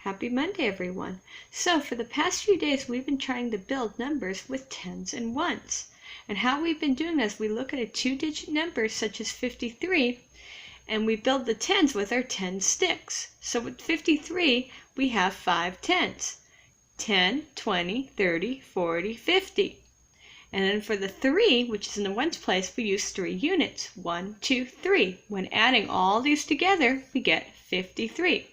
Happy Monday, everyone. So for the past few days, we've been trying to build numbers with tens and ones. And how we've been doing this, we look at a two-digit number such as 53, and we build the tens with our 10 sticks. So with 53, we have 5 tens. 10, 20, 30, 40, 50. And then for the 3, which is in the ones place, we use 3 units. 1, 2, 3. When adding all these together, we get 53.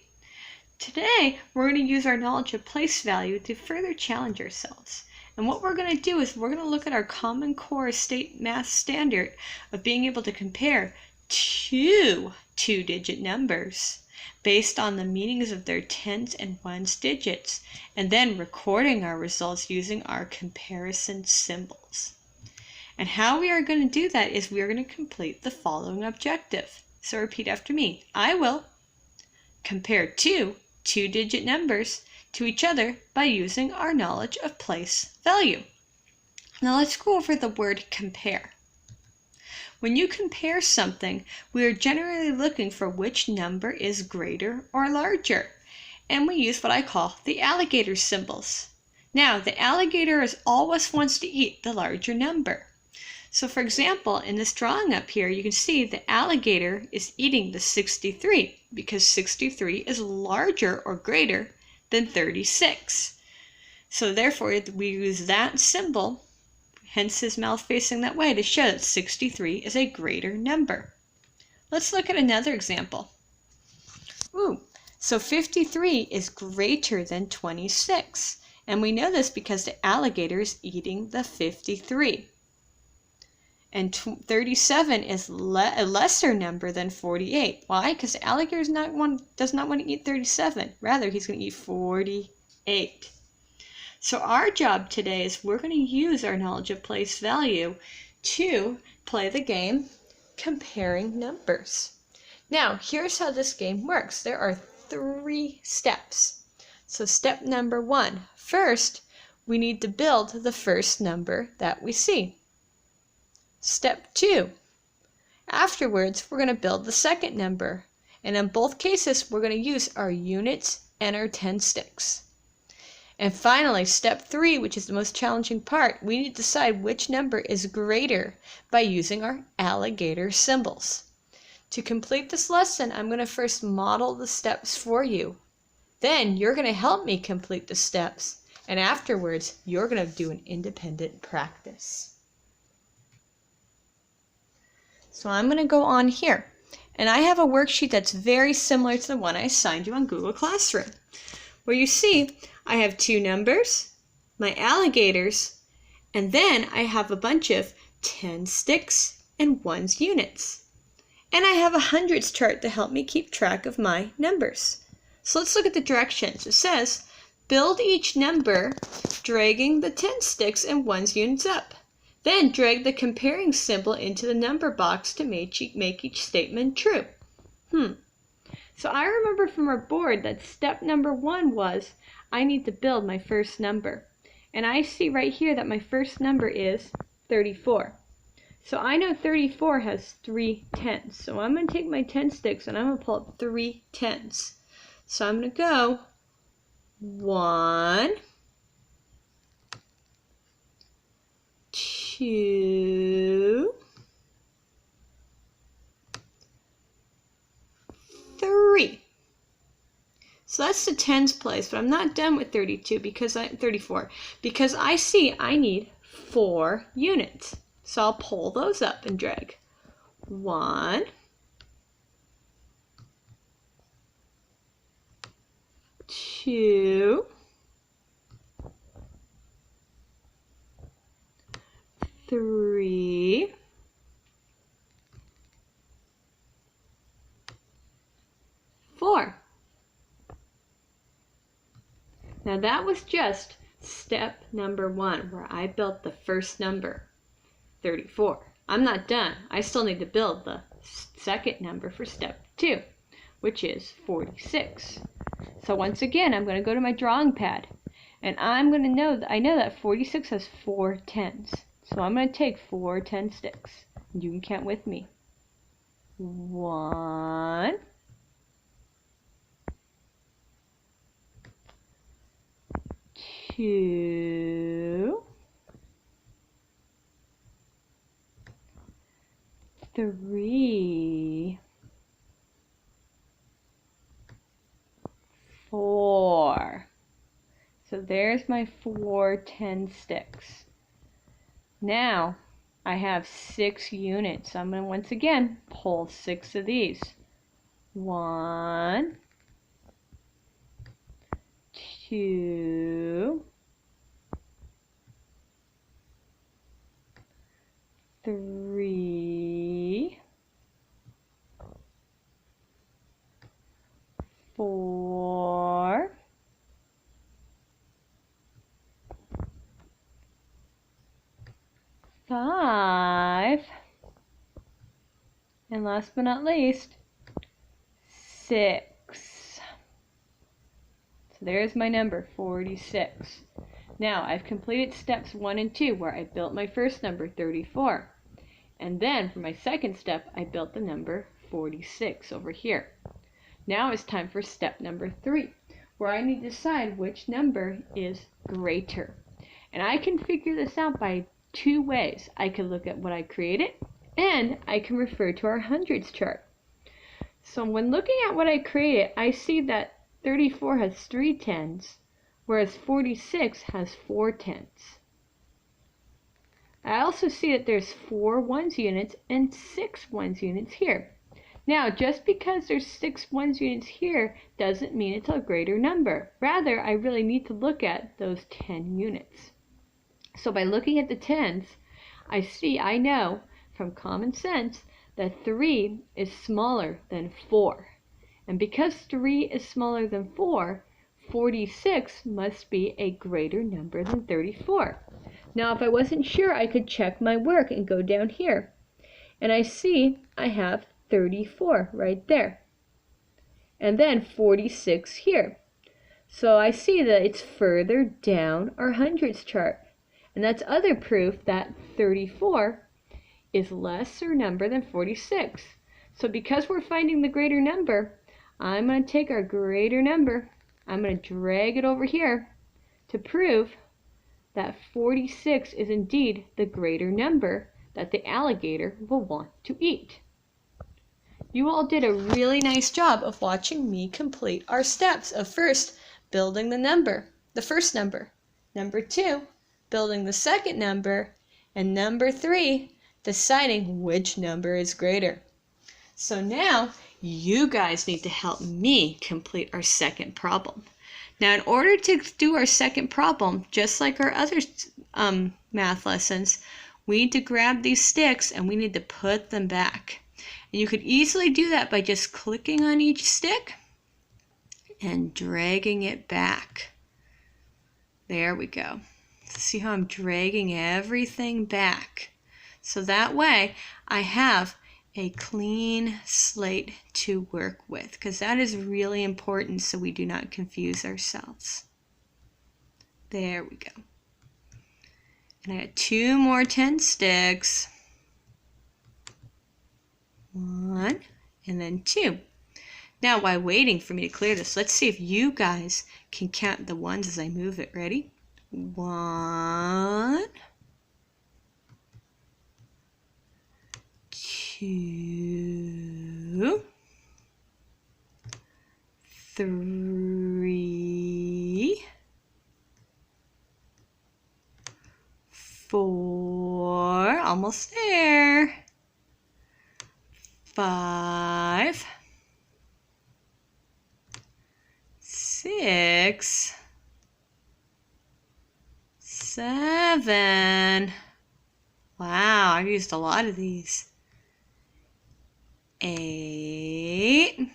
Today, we're going to use our knowledge of place value to further challenge ourselves. And what we're going to do is we're going to look at our Common Core state math standard of being able to compare two two-digit numbers based on the meanings of their tens and ones digits, and then recording our results using our comparison symbols. And how we are going to do that is we are going to complete the following objective. So repeat after me. I will compare two two-digit numbers to each other by using our knowledge of place value. Now let's go over the word compare. When you compare something, we are generally looking for which number is greater or larger, and we use what I call the alligator symbols. Now, the alligator always wants to eat the larger number. So for example, in this drawing up here, you can see the alligator is eating the 63 because 63 is larger or greater than 36. So therefore, we use that symbol, hence his mouth facing that way, to show that 63 is a greater number. Let's look at another example. So 53 is greater than 26. And we know this because the alligator is eating the 53. And 37 is a lesser number than 48. Why? Because the alligator does not want to eat 37. Rather, he's going to eat 48. So our job today is we're going to use our knowledge of place value to play the game comparing numbers. Now, here's how this game works. There are 3 steps. So step number 1. First, we need to build the first number that we see. Step 2. Afterwards, we're going to build the second number. And in both cases, we're going to use our units and our 10 sticks. And finally, step 3, which is the most challenging part, we need to decide which number is greater by using our alligator symbols. To complete this lesson, I'm going to first model the steps for you. Then you're going to help me complete the steps. And afterwards, you're going to do an independent practice. So I'm going to go on here. And I have a worksheet that's very similar to the one I assigned you on Google Classroom, where you see I have 2 numbers, my alligators, and then I have a bunch of 10 sticks and ones units. And I have a hundreds chart to help me keep track of my numbers. So let's look at the directions. It says, build each number dragging the 10 sticks and ones units up. Then drag the comparing symbol into the number box to make each statement true. So I remember from our board that step number 1 was I need to build my first number. And I see right here that my first number is 34. So I know 34 has 3 tens. So I'm going to take my 10 sticks and I'm going to pull up 3 tens. So I'm going to go 1, 2, 3. So that's the tens place, but I'm not done with 34 because I see I need 4 units. So I'll pull those up and drag 1, 2, 3, 4. Now that was just step number 1, where I built the first number, 34. I'm not done. I still need to build the second number for step 2, which is 46. So once again, I'm going to go to my drawing pad, and I'm going to know that I know that 46 has 4 tens. So I'm going to take 4 10 sticks. You can count with me. 1, 2, 3, 4. So there's my 4 10 sticks. Now I have 6 units. So I'm going to once again pull 6 of these. 1, 2, 3, 4, 5, and last but not least, 6. So there's my number, 46. Now I've completed steps 1 and 2 where I built my first number, 34. And then for my second step, I built the number 46 over here. Now it's time for step number 3, where I need to decide which number is greater. And I can figure this out by 2 ways. I can look at what I created, and I can refer to our hundreds chart. So when looking at what I created, I see that 34 has 3 10s, whereas 46 has 4 10s. I also see that there's 4 ones units and 6 ones units here. Now, just because there's 6 ones units here doesn't mean it's a greater number. Rather, I really need to look at those 10 units. So by looking at the 10s, I know from common sense that 3 is smaller than 4. And because 3 is smaller than 4, 46 must be a greater number than 34. Now, if I wasn't sure, I could check my work and go down here. And I see I have 34 right there. And then 46 here. So I see that it's further down our hundreds chart. And that's other proof that 34 is lesser number than 46. So because we're finding the greater number, I'm going to take our greater number, I'm going to drag it over here to prove that 46 is indeed the greater number that the alligator will want to eat. You all did a really nice job of watching me complete our steps of first building the first number, number 2, building the second number, and number 3, deciding which number is greater. So now you guys need to help me complete our second problem. Now, in order to do our second problem, just like our other math lessons, we need to grab these sticks and we need to put them back. And you could easily do that by just clicking on each stick and dragging it back. There we go. See how I'm dragging everything back? So that way I have a clean slate to work with, because that is really important so we do not confuse ourselves. There we go. And I got 2 more 10 sticks. 1 and then 2. Now, while waiting for me to clear this, let's see if you guys can count the ones as I move it. Ready? 1, 2, 3, 4, almost there, 5, 6, 7. Wow, I've used a lot of these. 8,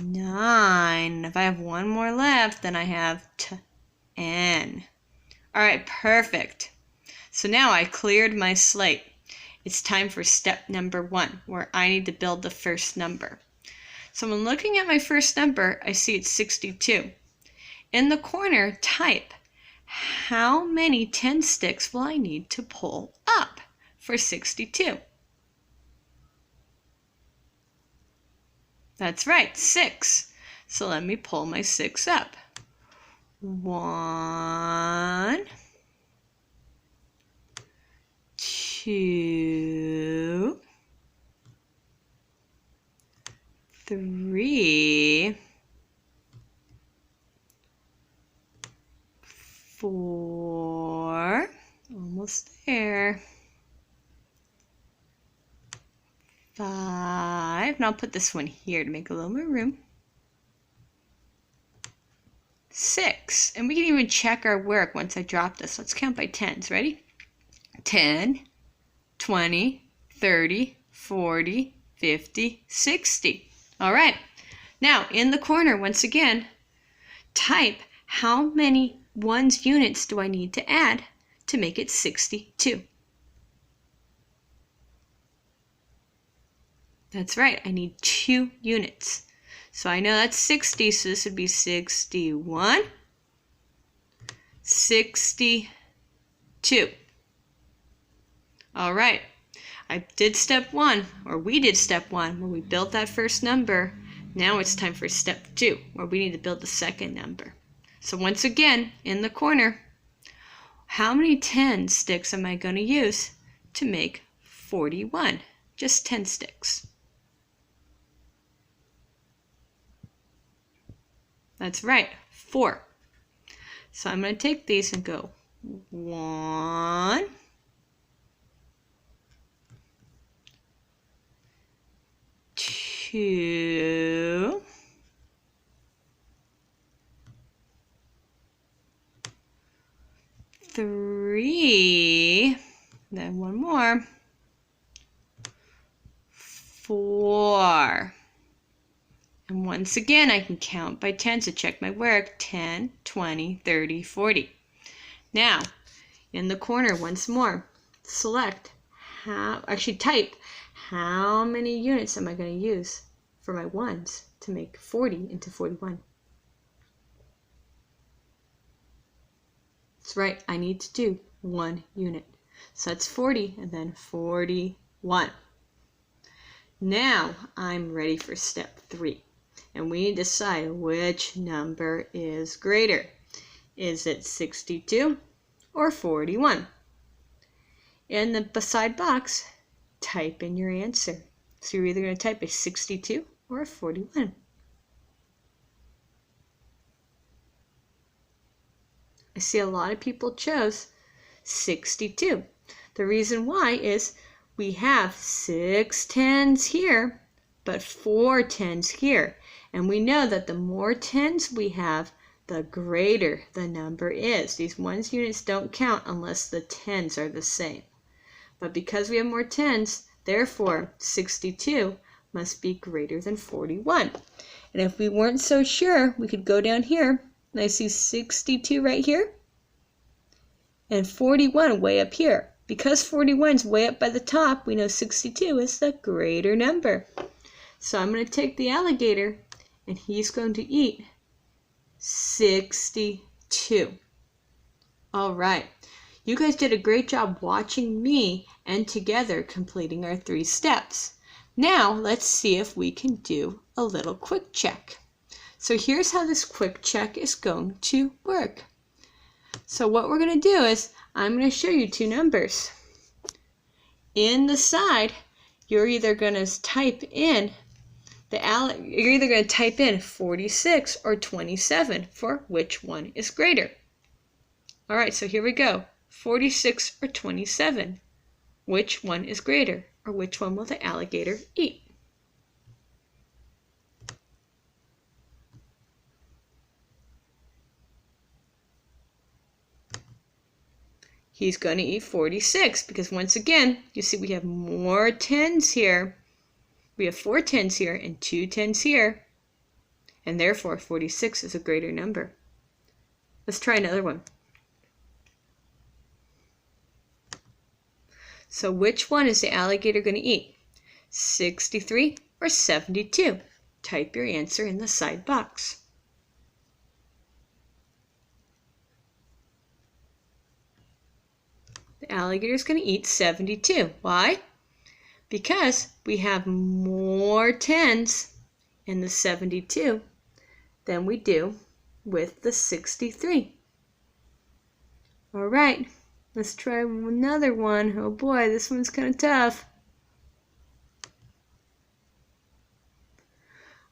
9. If I have one more left, then I have 10. All right, perfect. So now I cleared my slate. It's time for step number 1, where I need to build the first number. So when looking at my first number, I see it's 62. In the corner, type, how many 10 sticks will I need to pull up for 62? That's right, 6. So let me pull my 6 up. 1, 2, 3, 4, almost there, 5, and I'll put this one here to make a little more room, 6, and we can even check our work once I drop this. Let's count by tens. Ready? 10, 20, 30, 40, 50, 60. All right. Now, in the corner, once again, type how many ones units do I need to add to make it 62. That's right, I need 2 units. So I know that's 60, so this would be 61, 62. All right, I did step 1, or we did step 1, where we built that first number. Now it's time for step 2, where we need to build the second number. So once again, in the corner, how many 10 sticks am I going to use to make 41? Just 10 sticks. That's right, 4. So I'm going to take these and go 1, 2, 3, then one more, 4. And once again, I can count by tens to check my work. 10, 20, 30, 40. Now, in the corner once more, select type how many units am I going to use for my ones to make 40 into 41. That's right, I need to do 1 unit. So that's 40 and then 41. Now I'm ready for step 3. And we decide which number is greater. Is it 62 or 41? In the beside box, type in your answer. So you're either going to type a 62 or a 41. I see a lot of people chose 62. The reason why is we have 6 tens here, but 4 tens here. And we know that the more tens we have, the greater the number is. These ones units don't count unless the tens are the same. But because we have more tens, therefore 62 must be greater than 41. And if we weren't so sure, we could go down here, and I see 62 right here, and 41 way up here. Because 41 is way up by the top, we know 62 is the greater number. So I'm going to take the alligator, and he's going to eat 62. All right. You guys did a great job watching me and together completing our 3 steps. Now let's see if we can do a little quick check. So here's how this quick check is going to work. So what we're going to do is I'm going to show you 2 numbers. In the side, you're either going to type in 46 or 27 for which one is greater. All right, so here we go. 46 or 27. Which one is greater, or which one will the alligator eat? He's going to eat 46 because once again, you see we have more tens here. We have 4 tens here and 2 tens here, and therefore 46 is a greater number. Let's try another one. So which one is the alligator going to eat? 63 or 72? Type your answer in the side box. The alligator is going to eat 72. Why? Because we have more tens in the 72 than we do with the 63. All right, let's try another one. Oh boy, this one's kind of tough.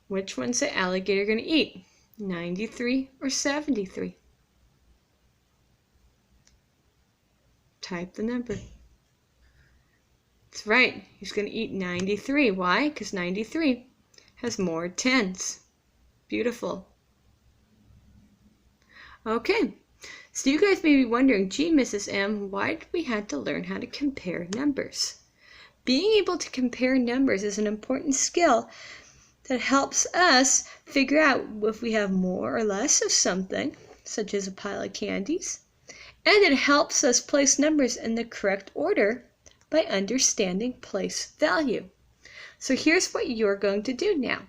Which one's the alligator going to eat? 93 or 73? Type the number. That's right, he's going to eat 93. Why? Because 93 has more tens. Beautiful. Okay, so you guys may be wondering, gee, Mrs. M, why did we have to learn how to compare numbers? Being able to compare numbers is an important skill that helps us figure out if we have more or less of something, such as a pile of candies, and it helps us place numbers in the correct order by understanding place value. So here's what you're going to do now.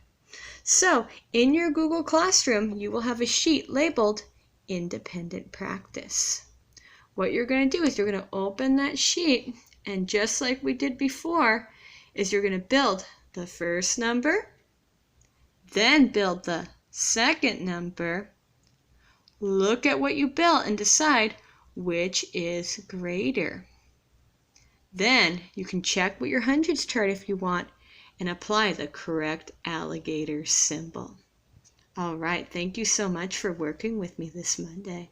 So in your Google Classroom, you will have a sheet labeled Independent Practice. What you're going to do is you're going to open that sheet, and just like we did before, is you're going to build the first number, then build the second number, look at what you built and decide which is greater. Then you can check with your hundreds chart if you want and apply the correct alligator symbol. All right, thank you so much for working with me this Monday.